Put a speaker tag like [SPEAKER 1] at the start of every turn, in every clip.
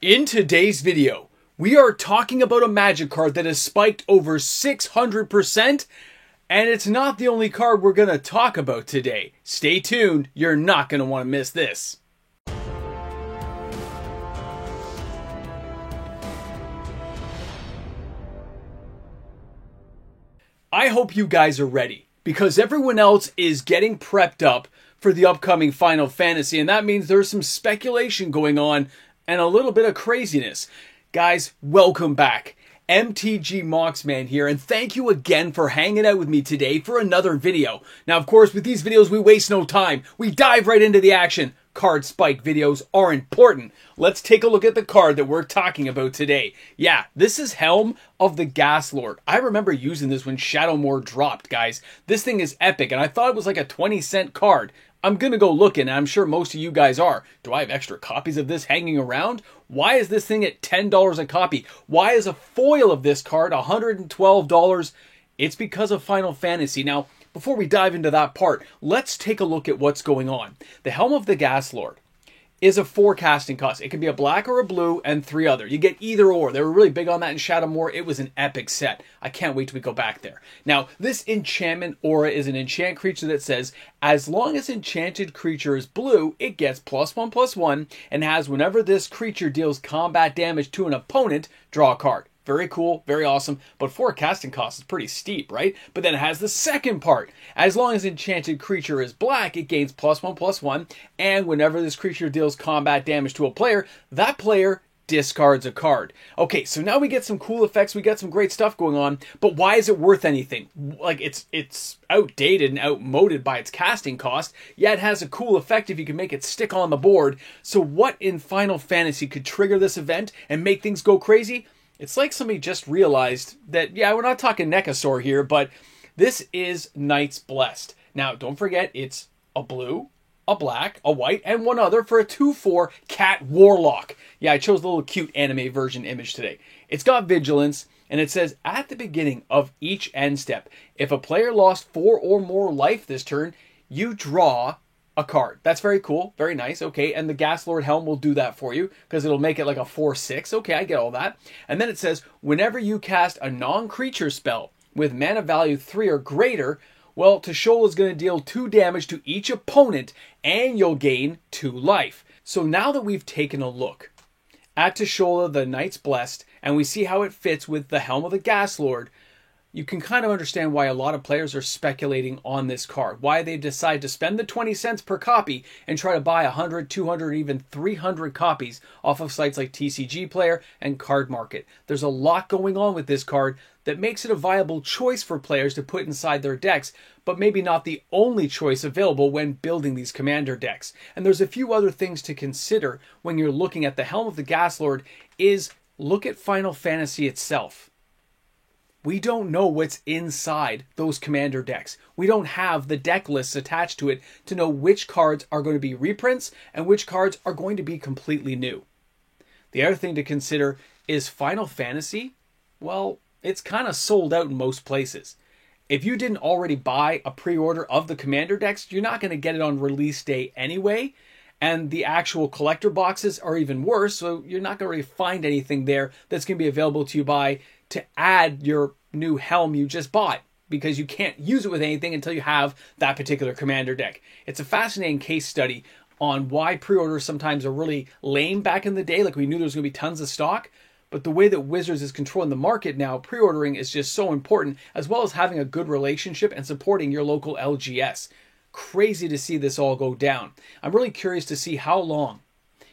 [SPEAKER 1] In today's video, we are talking about a Magic card that has spiked over 600%, and it's not the only card we're going to talk about today. Stay tuned, you're not going to want to miss this. I hope you guys are ready, because everyone else is getting prepped up for the upcoming Final Fantasy, and that means there's some speculation going on and a little bit of craziness. Guys, welcome back. MTG Moxman here, and thank you again for hanging out with me today for another video. Now, of course, with these videos, we waste no time. We dive right into the action. Card spike videos are important. Let's take a look at the card that we're talking about today. Yeah, this is Helm of the Gaslord. I remember using this when Shadowmoor dropped, guys. This thing is epic, and I thought it was like a 20-cent card. I'm going to go looking, and I'm sure most of you guys are. Do I have extra copies of this hanging around? Why is this thing at $10 a copy? Why is a foil of this card $112? It's because of Final Fantasy. Now, before we dive into that part, let's take a look at what's going on. The Helm of the Gaslord is a 4 casting cost. It can be a black or a blue and 3 other. You get either or. They were really big on that in Shadowmoor. It was an epic set. I can't wait till we go back there. Now, this enchantment aura is an enchant creature that says, as long as enchanted creature is blue, it gets +1/+1 and has whenever this creature deals combat damage to an opponent, draw a card. Very cool, very awesome, but 4 casting costs is pretty steep, right? But then it has the second part. As long as enchanted creature is black, it gains +1/+1, and whenever this creature deals combat damage to a player, that player discards a card. Okay, so now we get some cool effects, we get some great stuff going on, but why is it worth anything? Like, it's outdated and outmoded by its casting cost, yet it has a cool effect if you can make it stick on the board. So what in Final Fantasy could trigger this event and make things go crazy? It's like somebody just realized that, yeah, we're not talking Necasaur here, but this is Knights Blessed. Now, don't forget, it's a blue, a black, a white, and one other for a 2/4 Cat Warlock. Yeah, I chose the little cute anime version image today. It's got Vigilance, and it says, at the beginning of each end step, if a player lost 4 or more life this turn, you draw a card. That's very cool. Very nice. Okay. And the Gaslord Helm will do that for you because it'll make it like a 4/6. Okay. I get all that. And then it says, whenever you cast a non-creature spell with mana value 3 or greater, well, Tashola is going to deal 2 damage to each opponent and you'll gain 2 life. So now that we've taken a look at Tashola, the Knights Blessed, and we see how it fits with the Helm of the Gaslord, you can kind of understand why a lot of players are speculating on this card. Why they decide to spend the 20 cents per copy and try to buy 100, 200, even 300 copies off of sites like TCG Player and Card Market. There's a lot going on with this card that makes it a viable choice for players to put inside their decks, but maybe not the only choice available when building these commander decks. And there's a few other things to consider when you're looking at the Helm of the Gaslord is look at Final Fantasy itself. We don't know what's inside those commander decks. We don't have the deck lists attached to it to know which cards are going to be reprints and which cards are going to be completely new. The other thing to consider is Final Fantasy. Well, it's kind of sold out in most places. If you didn't already buy a pre-order of the commander decks, you're not going to get it on release day anyway. And the actual collector boxes are even worse, so you're not going to really find anything there that's going to be available to you to add your new Helm you just bought, because you can't use it with anything until you have that particular commander deck. It's a fascinating case study on why pre-orders sometimes are really lame back in the day. Like, we knew there was going to be tons of stock, but the way that Wizards is controlling the market now, pre-ordering is just so important, as well as having a good relationship and supporting your local LGS. Crazy to see this all go down. I'm really curious to see how long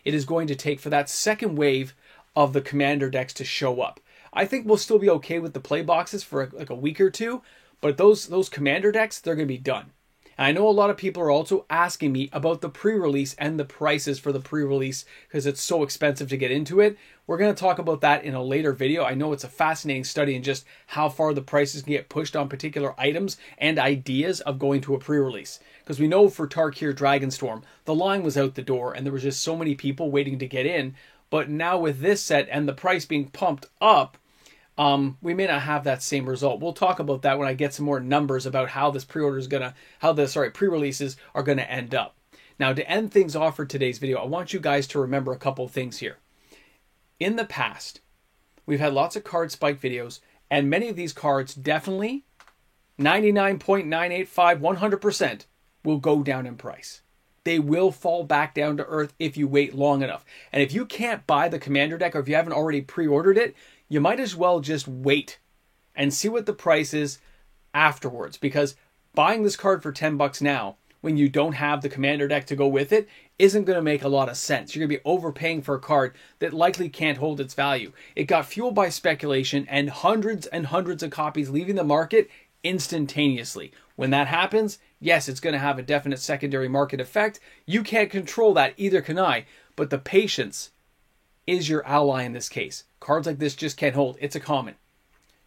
[SPEAKER 1] it is going to take for that second wave of the commander decks to show up. I think we'll still be okay with the play boxes for like a week or two, but those commander decks, they're going to be done. And I know a lot of people are also asking me about the pre-release and the prices for the pre-release because it's so expensive to get into it. We're going to talk about that in a later video. I know it's a fascinating study in just how far the prices can get pushed on particular items and ideas of going to a pre-release. Because we know for Tarkir Dragonstorm, the line was out the door and there was just so many people waiting to get in. But now with this set and the price being pumped up, we may not have that same result. We'll talk about that when I get some more numbers about how this pre-order is pre-releases are gonna end up. Now, to end things off for today's video, I want you guys to remember a couple of things here. in the past, we've had lots of card spike videos, and many of these cards definitely, 99.985, 100%, will go down in price. They will fall back down to earth if you wait long enough. And if you can't buy the Commander deck, or if you haven't already pre-ordered it, you might as well just wait and see what the price is afterwards. Because buying this card for $10 now, when you don't have the Commander deck to go with it, isn't going to make a lot of sense. You're going to be overpaying for a card that likely can't hold its value. It got fueled by speculation and hundreds of copies leaving the market instantaneously. When that happens, yes, it's going to have a definite secondary market effect. You can't control that, either can I, but the patience is your ally in this case. Cards like this just can't hold. It's a common.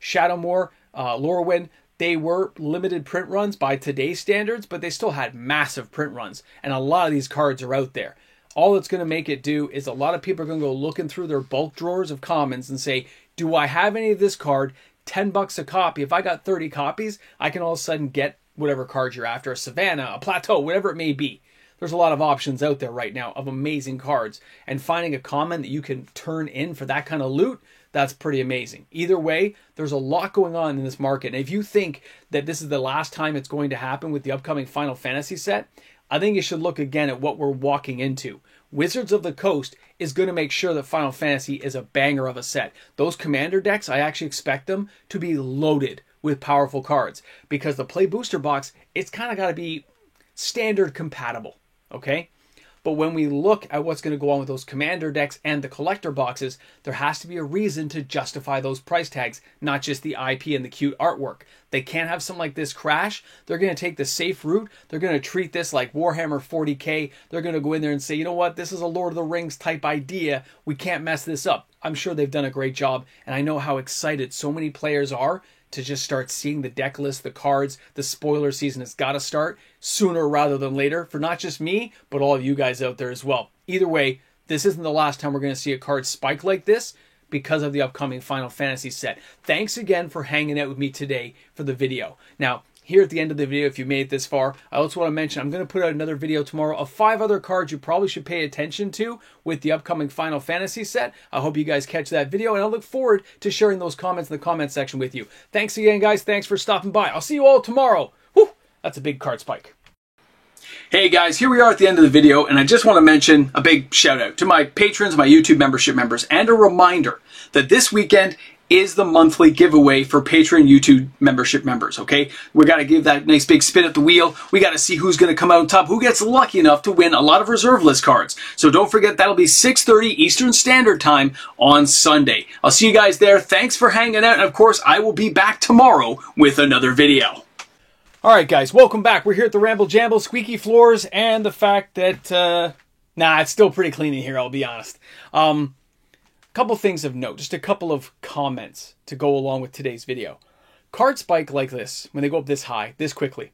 [SPEAKER 1] Shadowmoor, Lorwyn, they were limited print runs by today's standards, but they still had massive print runs. And a lot of these cards are out there. All it's going to make it do is a lot of people are going to go looking through their bulk drawers of commons and say, do I have any of this card? $10 a copy. If I got 30 copies, I can all of a sudden get whatever card you're after, a Savannah, a Plateau, whatever it may be. There's a lot of options out there right now of amazing cards. And finding a common that you can turn in for that kind of loot, that's pretty amazing. Either way, there's a lot going on in this market. And if you think that this is the last time it's going to happen with the upcoming Final Fantasy set, I think you should look again at what we're walking into. Wizards of the Coast is going to make sure that Final Fantasy is a banger of a set. Those Commander decks, I actually expect them to be loaded with powerful cards. Because the Play Booster box, it's kind of got to be standard compatible. Okay? But when we look at what's going to go on with those Commander decks and the collector boxes, there has to be a reason to justify those price tags, not just the IP and the cute artwork. They can't have something like this crash. They're going to take the safe route. They're going to treat this like Warhammer 40K. They're going to go in there and say, you know what, this is a Lord of the Rings type idea. We can't mess this up. I'm sure they've done a great job, and I know how excited so many players are to just start seeing the deck list, the cards. The spoiler season has got to start sooner rather than later for not just me, but all of you guys out there as well. Either way, this isn't the last time we're going to see a card spike like this because of the upcoming Final Fantasy set. Thanks again for hanging out with me today for the video. Now, here at the end of the video, if you made it this far, I also want to mention I'm going to put out another video tomorrow of 5 other cards you probably should pay attention to with the upcoming Final Fantasy set. I hope you guys catch that video, and I look forward to sharing those comments in the comment section with you. Thanks again, guys. Thanks for stopping by. I'll see you all tomorrow. Whew, that's a big card spike. Hey guys, here we are at the end of the video, and I just want to mention a big shout out to my patrons, my YouTube membership members, and a reminder that this weekend is the monthly giveaway for Patreon YouTube membership members, okay? We got to give that nice big spin at the wheel. We got to see who's going to come out on top, who gets lucky enough to win a lot of reserve list cards. So don't forget, that'll be 6:30 Eastern Standard Time on Sunday. I'll see you guys there. Thanks for hanging out, and of course, I will be back tomorrow with another video. All right, guys, welcome back. We're here at the Ramble Jamble, squeaky floors, and the fact that, it's still pretty clean in here, I'll be honest. Couple things of note, just a couple of comments to go along with today's video. Card spike like this, when they go up this high, this quickly,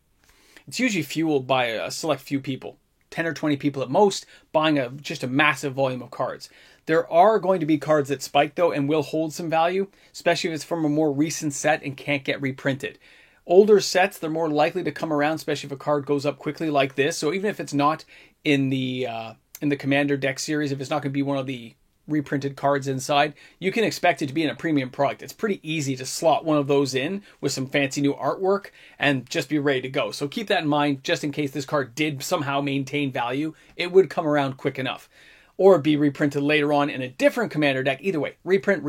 [SPEAKER 1] it's usually fueled by a select few people, 10 or 20 people at most, buying just a massive volume of cards. There are going to be cards that spike, though, and will hold some value, especially if it's from a more recent set and can't get reprinted. Older sets, they're more likely to come around, especially if a card goes up quickly like this. So even if it's not in the Commander deck series, if it's not going to be one of the reprinted cards inside, you can expect it to be in a premium product. It's pretty easy to slot one of those in with some fancy new artwork and just be ready to go. So keep that in mind, just in case this card did somehow maintain value, it would come around quick enough. Or be reprinted later on in a different Commander deck. Either way, reprint.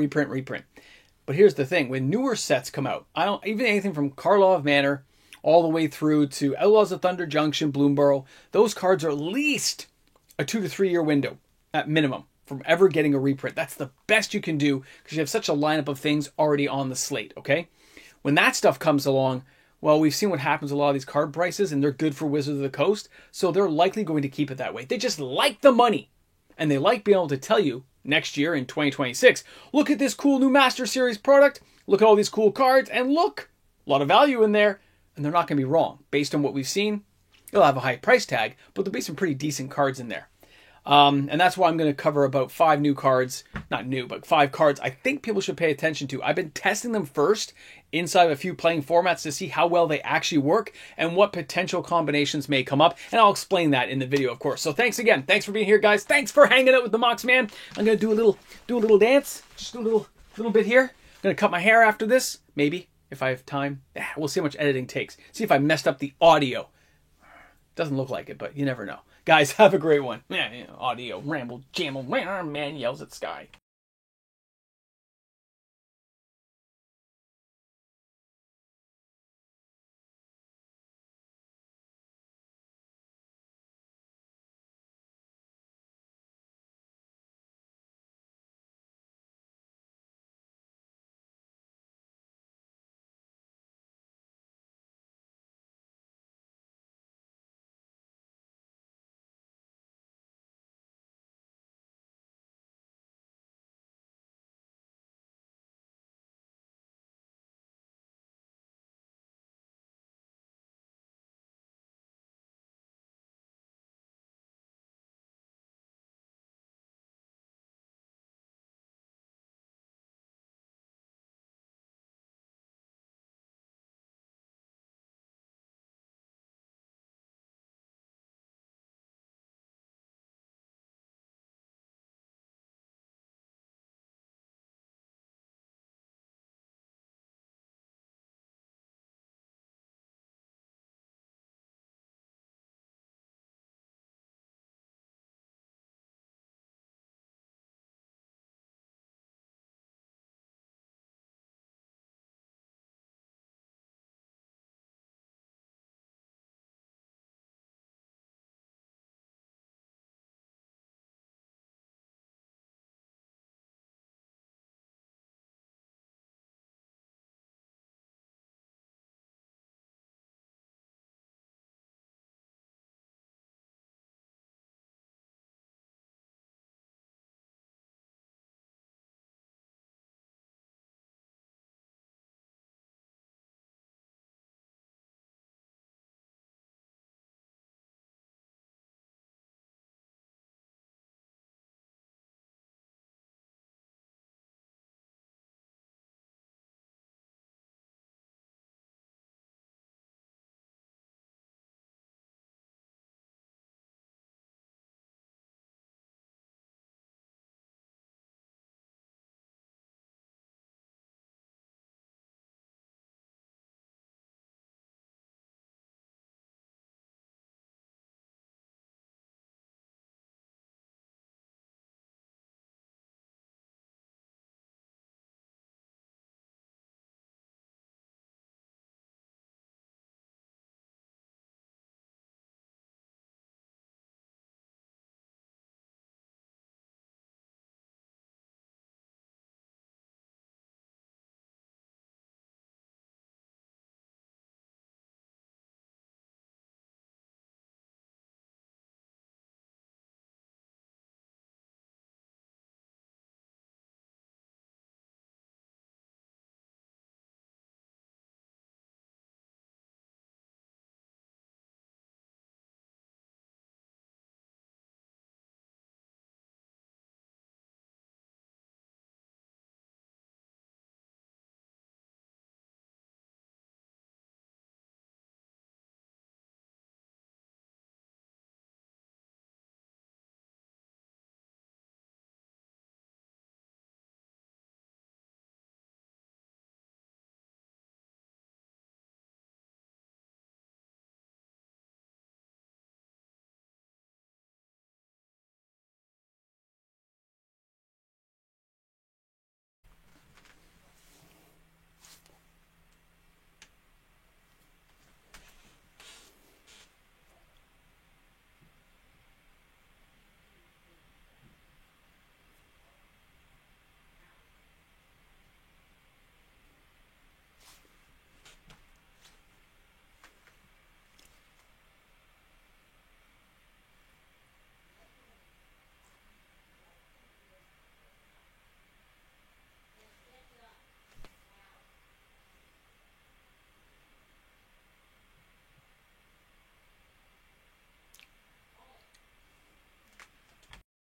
[SPEAKER 1] But here's the thing, when newer sets come out, even anything from Karlov Manor all the way through to Outlaws of Thunder Junction, Bloomborough, those cards are at least a 2 to 3 year window at minimum from ever getting a reprint. That's the best you can do because you have such a lineup of things already on the slate, okay? When that stuff comes along, well, we've seen what happens with a lot of these card prices, and they're good for Wizards of the Coast, so they're likely going to keep it that way. They just like the money, and they like being able to tell you next year in 2026, look at this cool new Master Series product, look at all these cool cards, and look, a lot of value in there, and they're not going to be wrong. Based on what we've seen, it'll have a high price tag, but there'll be some pretty decent cards in there. And that's why I'm going to cover about 5 new cards not new, but 5 cards I think people should pay attention to. I've been testing them first inside of a few playing formats to see how well they actually work and what potential combinations may come up. And I'll explain that in the video, of course. So thanks again. Thanks for being here, guys. Thanks for hanging out with the Mox Man. I'm going to do a little dance. Just a little bit here. I'm going to cut my hair after this. Maybe, if I have time. We'll see how much editing takes. See if I messed up the audio. Doesn't look like it, but you never know. Guys, have a great one. Audio, ramble, jamble, man yells at sky.